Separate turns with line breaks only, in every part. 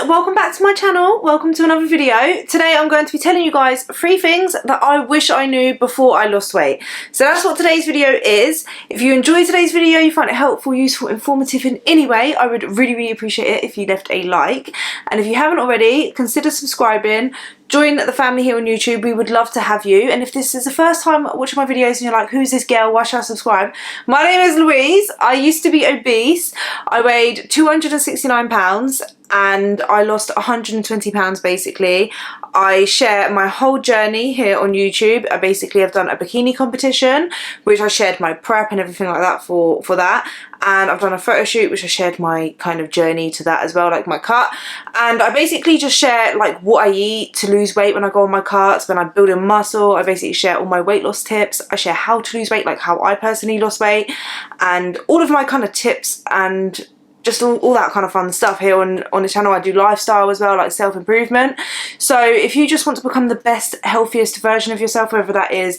welcome back to my channel. Welcome to another video. Today I'm going to be telling you guys 3 things that I wish I knew before I lost weight. So that's what today's video is. If you enjoyed today's video, you find it helpful, useful, informative in any way, I would really appreciate it if you left a like. And if you haven't already, consider subscribing. Join the family here on YouTube. We would love to have you. And if this is the first time watching my videos and you're like, who's this girl? Why should I subscribe? My name is Louise. I used to be obese. I weighed 269 pounds and I lost 120 pounds basically. I share my whole journey here on YouTube. I basically have done a bikini competition, which I shared my prep and everything like that for that. And I've done a photo shoot, which I shared my kind of journey to that as well, like my cut. And I basically just share like what I eat to lose weight when I go on my cuts, when I'm building muscle. I basically share all my weight loss tips. I share how to lose weight, like how I personally lost weight, and all of my kind of tips and just all that kind of fun stuff here on the channel. I do lifestyle as well, like self-improvement. So if you just want to become the best, healthiest version of yourself, whether that is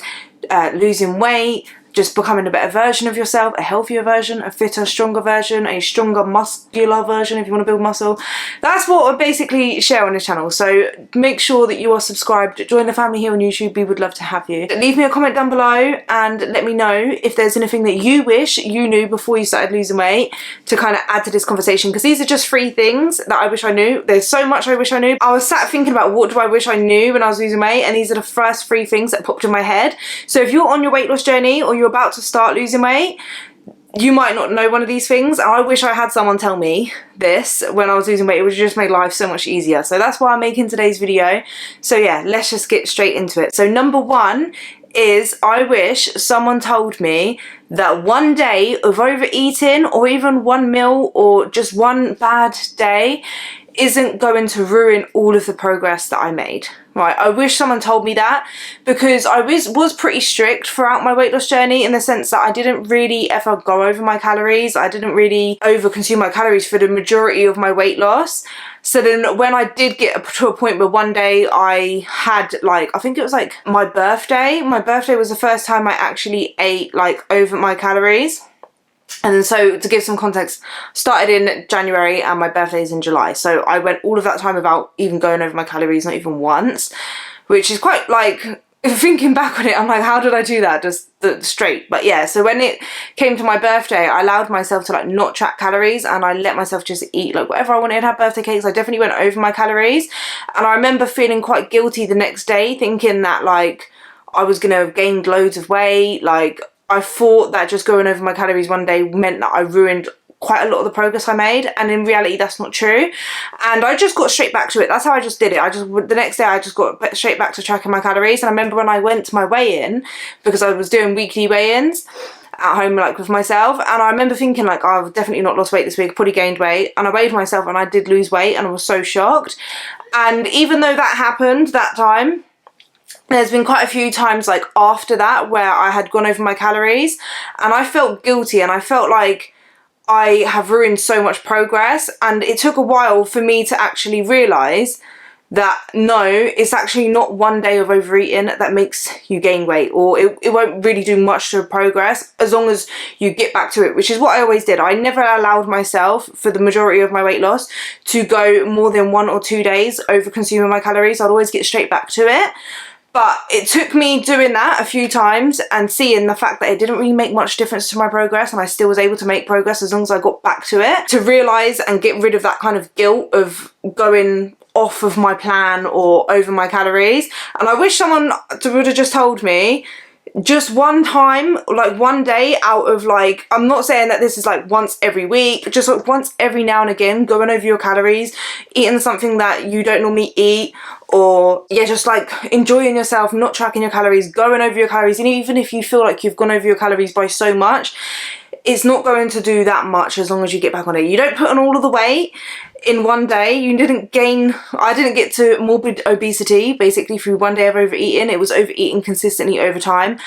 losing weight, just becoming a better version of yourself, a healthier version, a fitter, stronger version, a stronger muscular version if you want to build muscle. That's what I basically share on this channel. So make sure that you are subscribed. Join the family here on YouTube. We would love to have you. Leave me a comment down below and let me know if there's anything that you wish you knew before you started losing weight to kind of add to this conversation, because these are just 3 things that I wish I knew. There's so much I wish I knew. I was sat thinking about what do I wish I knew when I was losing weight, and these are the first 3 things that popped in my head. So if you're on your weight loss journey or you're about to start losing weight, you might not know one of these things. I wish I had someone tell me this when I was losing weight. It would just make life so much easier. So that's why I'm making today's video. So yeah, let's just get straight into it. So number 1 is, I wish someone told me that one day of overeating, or even one meal, or just one bad day, isn't going to ruin all of the progress that I made. Right, I wish someone told me that, because I was pretty strict throughout my weight loss journey, in the sense that I didn't really ever go over my calories. I didn't really over consume my calories for the majority of my weight loss. So then when I did get to a point where one day I had, like, I think it was like my birthday. My birthday was the first time I actually ate like over my calories. And then, so to give some context, started in January and my birthday is in July. So I went all of that time without even going over my calories, not even once, which is quite, like, thinking back on it, I'm like, how did I do that? Just straight. But yeah, so when it came to my birthday, I allowed myself to like not track calories, and I let myself just eat like whatever I wanted. Have birthday cakes. I definitely went over my calories, and I remember feeling quite guilty the next day, thinking that like I was gonna have gained loads of weight. Like, I thought that just going over my calories one day meant that I ruined quite a lot of the progress I made, and in reality that's not true. And I just got straight back to it. That's how I just did it. The next day I just got straight back to tracking my calories. And I remember when I went to my weigh-in, because I was doing weekly weigh-ins at home, like with myself, and I remember thinking like, oh, I've definitely not lost weight this week, probably gained weight. And I weighed myself and I did lose weight, and I was so shocked. And even though that happened that time, there's been quite a few times like after that where I had gone over my calories and I felt guilty, and I felt like I have ruined so much progress. And it took a while for me to actually realise that no, it's actually not one day of overeating that makes you gain weight, or it won't really do much to progress as long as you get back to it, which is what I always did. I never allowed myself for the majority of my weight loss to go more than 1 or 2 days over consuming my calories. I'd always get straight back to it. But it took me doing that a few times and seeing the fact that it didn't really make much difference to my progress, and I still was able to make progress as long as I got back to it, to realise and get rid of that kind of guilt of going off of my plan or over my calories. And I wish someone would have just told me, just one time, like one day out of like, I'm not saying that this is like once every week, just like once every now and again, going over your calories, eating something that you don't normally eat, or yeah, just like enjoying yourself, not tracking your calories, going over your calories. And even if you feel like you've gone over your calories by so much, it's not going to do that much as long as you get back on it. You don't put on all of the weight in one day. You didn't gain, I didn't get to morbid obesity basically through one day of overeating. It was overeating consistently over time.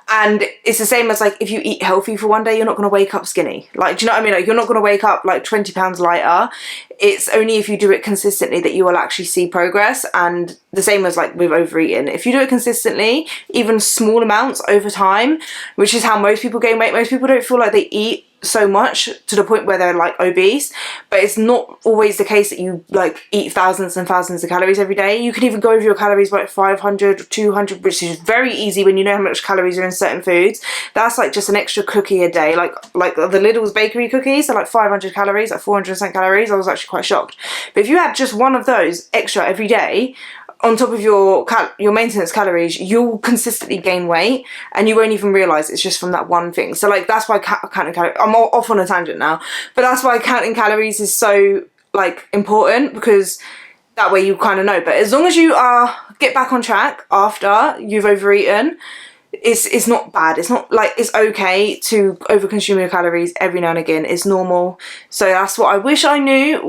And it's the same as like, if you eat healthy for one day, you're not going to wake up skinny. Like, do you know what I mean? Like, you're not going to wake up like 20 pounds lighter. It's only if you do it consistently that you will actually see progress. And the same as like with overeating, if you do it consistently, even small amounts over time, which is how most people gain weight. Most people don't feel like they eat so much to the point where they're like obese, but it's not always the case that you like eat thousands and thousands of calories every day. You can even go over your calories by like 500, 200, which is very easy when you know how much calories are in certain foods. That's like just an extra cookie a day, like the Lidl's bakery cookies are like 500 calories, like 400 calories. I was actually quite shocked. But if you had just one of those extra every day on top of your maintenance calories, you'll consistently gain weight and you won't even realise it's just from that one thing. So like that's why counting calories, I'm off on a tangent now, but that's why counting calories is so like important, because that way you kind of know. But as long as you get back on track after you've overeaten, it's not bad. It's not like, it's okay to overconsume your calories every now and again. It's normal. So that's what I wish I knew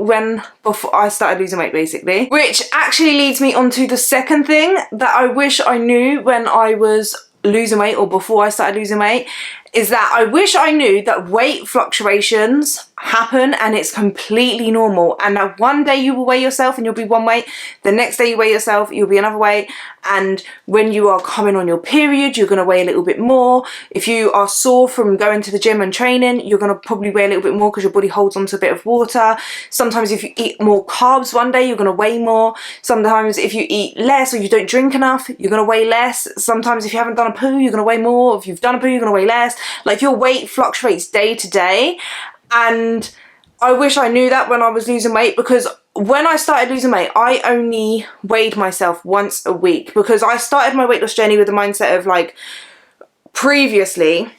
before I started losing weight, basically. Which actually leads me on to the second thing that I wish I knew when I was losing weight, or before I started losing weight, is that I wish I knew that weight fluctuations happen and it's completely normal, and that one day you will weigh yourself and you'll be one weight, the next day you weigh yourself you'll be another weight, and when you are coming on your period you're going to weigh a little bit more. If you are sore from going to the gym and training, you're going to probably weigh a little bit more because your body holds onto a bit of water. Sometimes if you eat more carbs one day you're going to weigh more. Sometimes if you eat less or you don't drink enough you're going to weigh less. Sometimes if you haven't done a poo you're going to weigh more. If you've done a poo you're going to weigh less. Like your weight fluctuates day to day, and I wish I knew that when I was losing weight, because when I started losing weight I only weighed myself once a week, because I started my weight loss journey with the mindset of like, previously,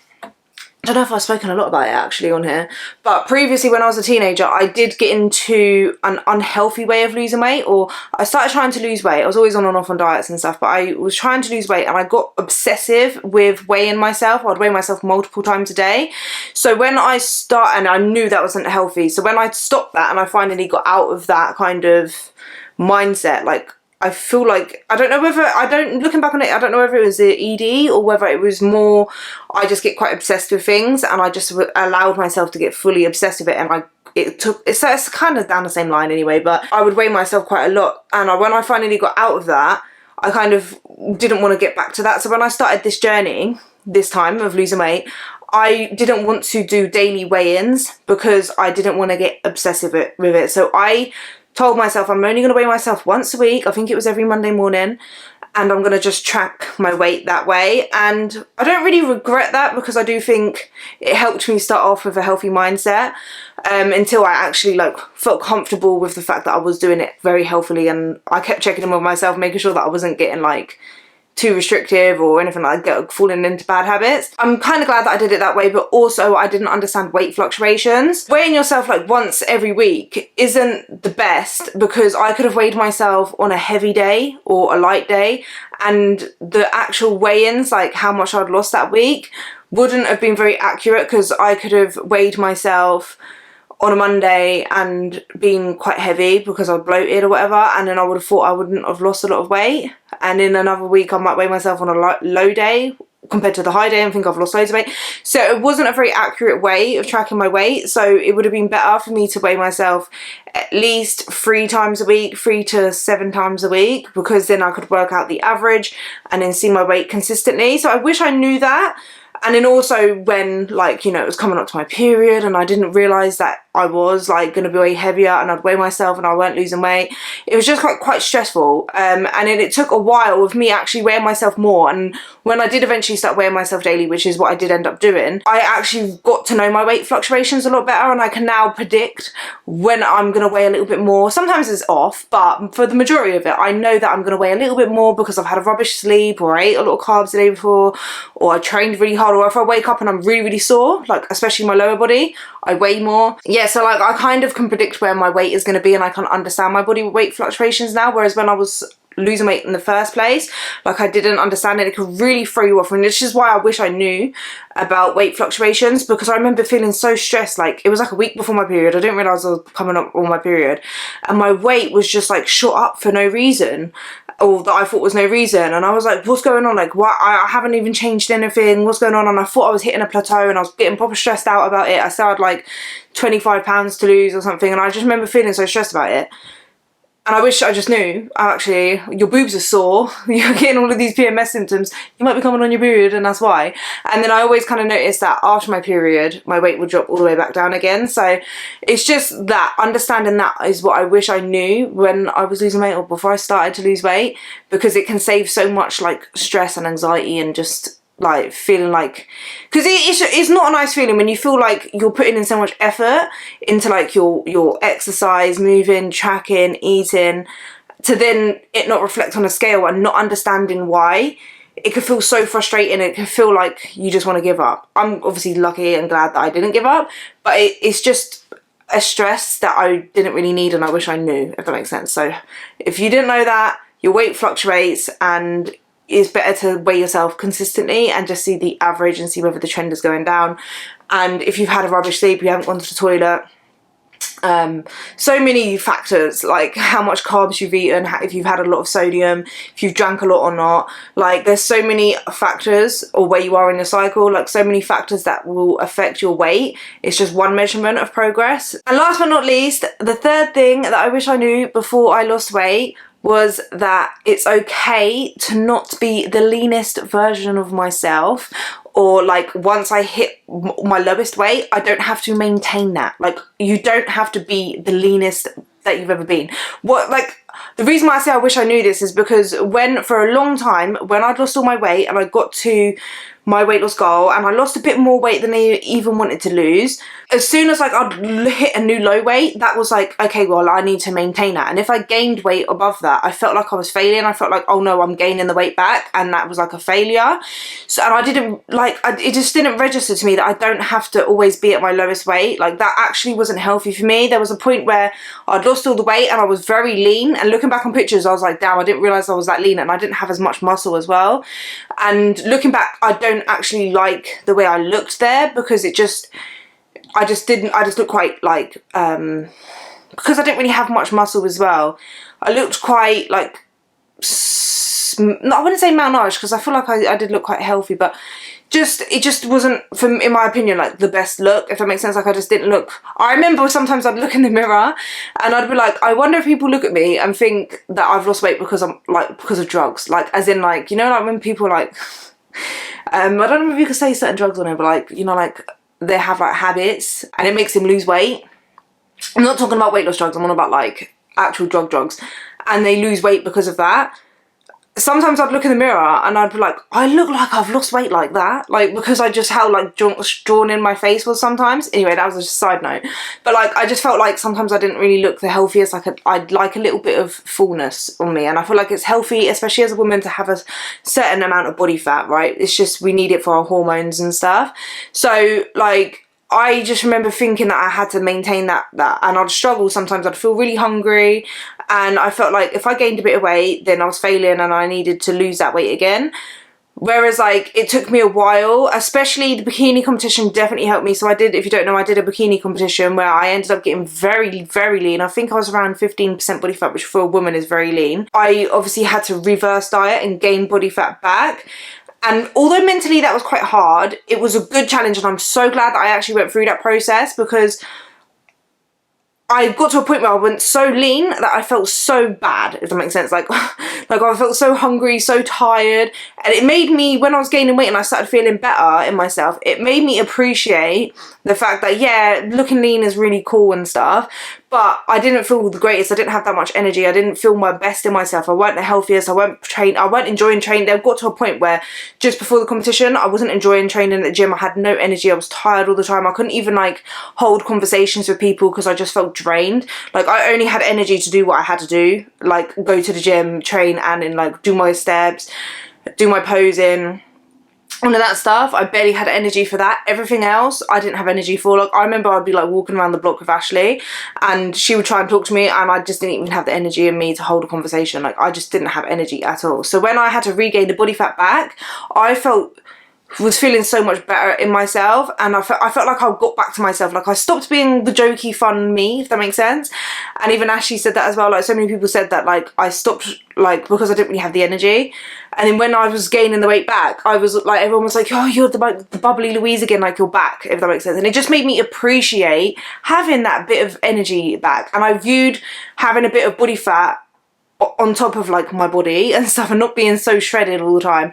I don't know if I've spoken a lot about it actually on here, but previously when I was a teenager I did get into an unhealthy way of losing weight, or I started trying to lose weight. I was always on and off on diets and stuff, but I was trying to lose weight and I got obsessive with weighing myself. I'd weigh myself multiple times a day. So when I and I knew that wasn't healthy, so when I stopped that and I finally got out of that kind of mindset, like I feel like, looking back on it, I don't know whether it was the ED or whether it was more, I just get quite obsessed with things and I just allowed myself to get fully obsessed with it, and it's kind of down the same line anyway, but I would weigh myself quite a lot, and when I finally got out of that, I kind of didn't want to get back to that. So when I started this journey, this time of losing weight, I didn't want to do daily weigh-ins because I didn't want to get obsessive with it. So I told myself I'm only going to weigh myself once a week. I think it was every Monday morning, and I'm going to just track my weight that way. And I don't really regret that, because I do think it helped me start off with a healthy mindset, until I actually like felt comfortable with the fact that I was doing it very healthily, and I kept checking in with myself, making sure that I wasn't getting like too restrictive or anything like that, falling into bad habits. I'm kind of glad that I did it that way, but also I didn't understand weight fluctuations. Weighing yourself like once every week isn't the best, because I could have weighed myself on a heavy day or a light day, and the actual weigh-ins, like how much I'd lost that week, wouldn't have been very accurate, because I could have weighed myself on a Monday and been quite heavy because I bloated or whatever, and then I would have thought I wouldn't have lost a lot of weight, and in another week I might weigh myself on a low day compared to the high day and think I've lost loads of weight. So it wasn't a very accurate way of tracking my weight. So it would have been better for me to weigh myself at least 3 times a week, 3 to 7 times a week, because then I could work out the average and then see my weight consistently. So I wish I knew that. And then also when, like, you know, it was coming up to my period and I didn't realise that I was like going to be way heavier and I'd weigh myself and I weren't losing weight. It was just quite stressful, and then it took a while of me actually weighing myself more. And when I did eventually start weighing myself daily, which is what I did end up doing, I actually got to know my weight fluctuations a lot better, and I can now predict when I'm going to weigh a little bit more. Sometimes it's off, but for the majority of it I know that I'm going to weigh a little bit more because I've had a rubbish sleep, or I ate a lot of carbs the day before, or I trained really hard, or if I wake up and I'm really sore, like especially my lower body, I weigh more. Yeah, so like I kind of can predict where my weight is going to be, and I can understand my body weight fluctuations now, whereas when I was losing weight in the first place, like I didn't understand it. It could really throw you off, and this is why I wish I knew about weight fluctuations, because I remember feeling so stressed. Like it was like a week before my period, I didn't realise I was coming up on my period, and my weight was just like shot up for no reason, or that I thought was no reason, and I was like, what's going on? Like, what? I haven't even changed anything, what's going on? And I thought I was hitting a plateau, and I was getting proper stressed out about it. I still had like 25 pounds to lose or something, and I just remember feeling so stressed about it. And I wish I just knew, actually, your boobs are sore, you're getting all of these PMS symptoms, you might be coming on your period and that's why. And then I always kind of noticed that after my period, my weight would drop all the way back down again. So it's just that, understanding that is what I wish I knew when I was losing weight or before I started to lose weight, because it can save so much like stress and anxiety and just like feeling like, because it's not a nice feeling when you feel like you're putting in so much effort into like your exercise, moving, tracking, eating, to then it not reflect on a scale and not understanding why. It could feel so frustrating. It can feel like you just want to give up. I'm obviously lucky and glad that I didn't give up, but it's just a stress that I didn't really need and I wish I knew, if that makes sense. So if you didn't know that, your weight fluctuates, and it's better to weigh yourself consistently and just see the average and see whether the trend is going down. And if you've had a rubbish sleep, you haven't gone to the toilet, so many factors, like how much carbs you've eaten, if you've had a lot of sodium, if you've drank a lot or not, like there's so many factors, or where you are in your cycle, like so many factors that will affect your weight. It's just one measurement of progress. And last but not least, the third thing that I wish I knew before I lost weight was that it's okay to not be the leanest version of myself, or like once I hit my lowest weight, I don't have to maintain that. Like you don't have to be the leanest that you've ever been. The reason why I say I wish I knew this is because for a long time, when I'd lost all my weight and I got to my weight loss goal and I lost a bit more weight than I even wanted to lose, as soon as like I'd hit a new low weight, that was like, okay, well, I need to maintain that. And if I gained weight above that, I felt like I was failing. I felt like, oh no, I'm gaining the weight back, and that was like a failure. So, and I didn't like, it just didn't register to me that I don't have to always be at my lowest weight. Like that actually wasn't healthy for me. There was a point where I'd lost all the weight and I was very lean, and looking back on pictures, I was like, damn, I didn't realize I was that lean, and I didn't have as much muscle as well. And looking back, I don't actually like the way I looked there, because I just looked quite like, because I didn't really have much muscle as well, I looked quite like, I wouldn't say malnourished, because I feel like I did look quite healthy, but it just wasn't, in my opinion, like the best look, if that makes sense. Like I just didn't look, I remember sometimes I'd look in the mirror and I'd be like, I wonder if people look at me and think that I've lost weight because of drugs, like as in like, you know, like when people like, I don't know if you could say certain drugs on it, but like, you know, like they have like habits and it makes them lose weight. I'm not talking about weight loss drugs, I'm on about like actual drugs, and they lose weight because of that. Sometimes I'd look in the mirror and I'd be like, I look like I've lost weight like that, like because I just how like drawn in my face was sometimes. Anyway, that was just a side note, but like I just felt like sometimes I didn't really look the healthiest. Like I'd like a little bit of fullness on me, and I feel like it's healthy, especially as a woman, to have a certain amount of body fat, right? It's just we need it for our hormones and stuff. So like I just remember thinking that I had to maintain that, and I'd struggle sometimes. I'd feel really hungry, and I felt like if I gained a bit of weight, then I was failing and I needed to lose that weight again. Whereas like it took me a while, especially the bikini competition definitely helped me. So I did, if you don't know, I did a bikini competition where I ended up getting very, very lean. I think I was around 15% body fat, which for a woman is very lean. I obviously had to reverse diet and gain body fat back. And although mentally that was quite hard, it was a good challenge, and I'm so glad that I actually went through that process, because I got to a point where I went so lean that I felt so bad, if that makes sense. Like I felt so hungry, so tired, and it made me, when I was gaining weight and I started feeling better in myself, it made me appreciate the fact that, yeah, looking lean is really cool and stuff, but I didn't feel the greatest. I didn't have that much energy. I didn't feel my best in myself. I weren't the healthiest. I weren't enjoying training. They got to a point where just before the competition, I wasn't enjoying training at the gym. I had no energy. I was tired all the time. I couldn't even like hold conversations with people because I just felt drained. Like I only had energy to do what I had to do, like go to the gym, train, and then like do my steps, do my posing, all of that stuff. I barely had energy for that. Everything else I didn't have energy for. Like I remember I'd be like walking around the block with Ashley and she would try and talk to me, and I just didn't even have the energy in me to hold a conversation. Like I just didn't have energy at all. So when I had to regain the body fat back, I felt was feeling so much better in myself, and I felt like I got back to myself. Like I stopped being the jokey fun me, if that makes sense. And even Ashley said that as well. Like so many people said that like I stopped, like because I didn't really have the energy. And then when I was gaining the weight back, I was like, everyone was like, oh, you're the bubbly Louise again, like you're back, if that makes sense. And it just made me appreciate having that bit of energy back. And I viewed having a bit of body fat on top of like my body and stuff, and not being so shredded all the time,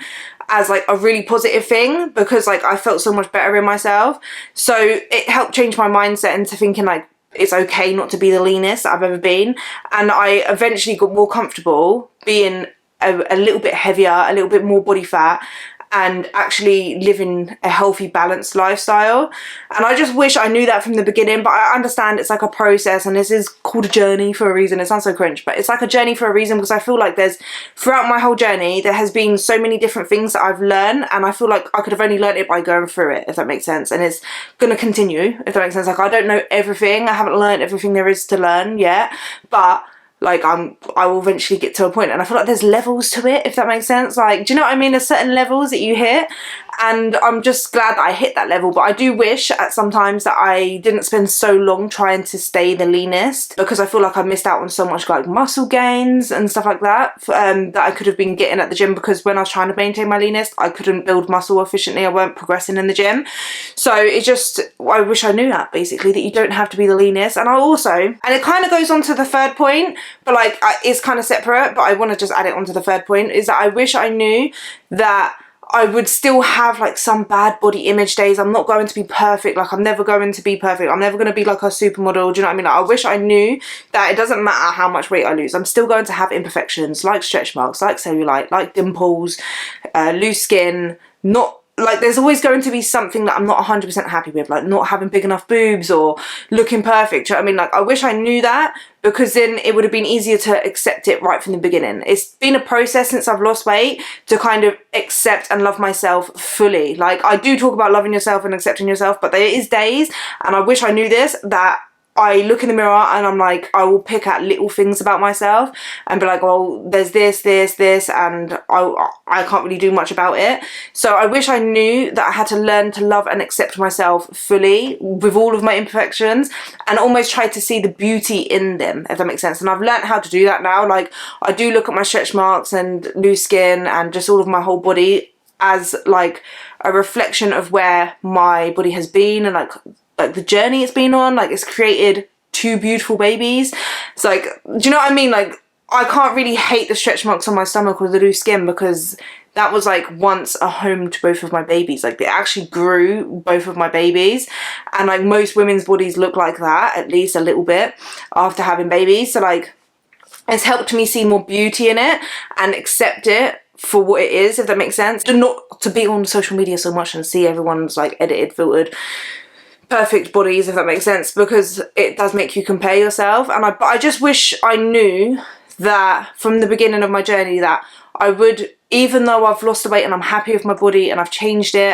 as like a really positive thing, because like I felt so much better in myself. So it helped change my mindset into thinking like it's okay not to be the leanest I've ever been. And I eventually got more comfortable being a little bit heavier, a little bit more body fat, and actually living a healthy, balanced lifestyle. And I just wish I knew that from the beginning, but I understand it's like a process, and this is called a journey for a reason. It sounds so cringe, but it's like a journey for a reason, because I feel like throughout my whole journey, there has been so many different things that I've learned, and I feel like I could have only learned it by going through it, if that makes sense. And it's gonna continue, if that makes sense. Like I don't know everything, I haven't learned everything there is to learn yet, but like I will eventually get to a point, and I feel like there's levels to it, if that makes sense. Like, do you know what I mean? There's certain levels that you hit, and I'm just glad that I hit that level. But I do wish at sometimes that I didn't spend so long trying to stay the leanest, because I feel like I missed out on so much like muscle gains and stuff like that, that I could have been getting at the gym, because when I was trying to maintain my leanest, I couldn't build muscle efficiently. I weren't progressing in the gym. So it just, I wish I knew that, basically, that you don't have to be the leanest. And I also, and it kind of goes on to the third point, but like it's kind of separate, but I want to just add it onto the third point, is that I wish I knew that I would still have like some bad body image days. I'm not going to be perfect. Like I'm never going to be perfect. I'm never going to be like a supermodel. Do you know what I mean? Like, I wish I knew that it doesn't matter how much weight I lose. I'm still going to have imperfections, like stretch marks, like cellulite, like dimples, loose skin, not like there's always going to be something that I'm not 100% happy with, like not having big enough boobs or looking perfect. Do you know what I mean? Like I wish I knew that, because then it would have been easier to accept it right from the beginning. It's been a process since I've lost weight to kind of accept and love myself fully. Like I do talk about loving yourself and accepting yourself, but there is days, and I wish I knew this, that I look in the mirror and I'm like, I will pick at little things about myself and be like, well, there's this, and I can't really do much about it. So I wish I knew that I had to learn to love and accept myself fully with all of my imperfections, and almost try to see the beauty in them, if that makes sense. And I've learned how to do that now. Like I do look at my stretch marks and loose skin and just all of my whole body as like a reflection of where my body has been, and like the journey it's been on. Like it's created two beautiful babies. It's like, do you know what I mean? Like I can't really hate the stretch marks on my stomach or the loose skin, because that was like once a home to both of my babies. Like they actually grew both of my babies, and like most women's bodies look like that, at least a little bit, after having babies. So like it's helped me see more beauty in it and accept it for what it is, if that makes sense. Not to be on social media so much and see everyone's like edited, filtered, perfect bodies, if that makes sense, because it does make you compare yourself. And I just wish I knew that from the beginning of my journey, that I would, even though I've lost the weight and I'm happy with my body and I've changed it,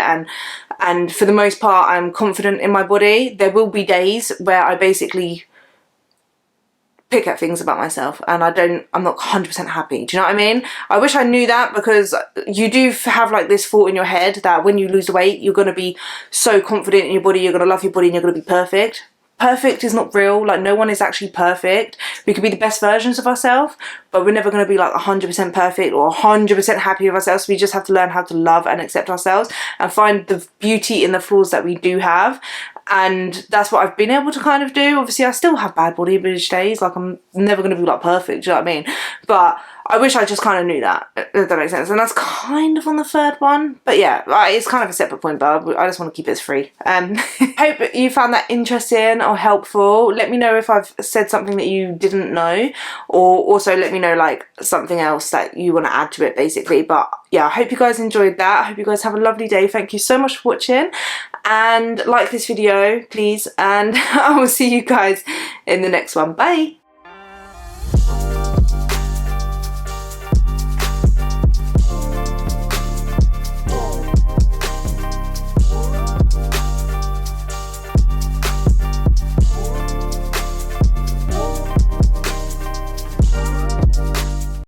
and for the most part I'm confident in my body, there will be days where I basically pick at things about myself and I'm not 100% happy. Do you know what I mean? I wish I knew that, because you do have like this thought in your head that when you lose weight, you're going to be so confident in your body, you're going to love your body, and you're going to be perfect. Perfect is not real. Like no one is actually perfect. We could be the best versions of ourselves, but we're never going to be like 100% perfect or 100% happy with ourselves. We just have to learn how to love and accept ourselves and find the beauty in the flaws that we do have. And that's what I've been able to kind of do. Obviously I still have bad body image days, like I'm never going to be like perfect, do you know what I mean? But I wish I just kind of knew that, if that makes sense. And that's kind of on the third one. But yeah, it's kind of a separate point, but I just want to keep it as free. Hope you found that interesting or helpful. Let me know if I've said something that you didn't know, or also let me know like something else that you want to add to it, basically. But yeah, I hope you guys enjoyed that. I hope you guys have a lovely day. Thank you so much for watching, and like this video, please. And I will see you guys in the next one. Bye.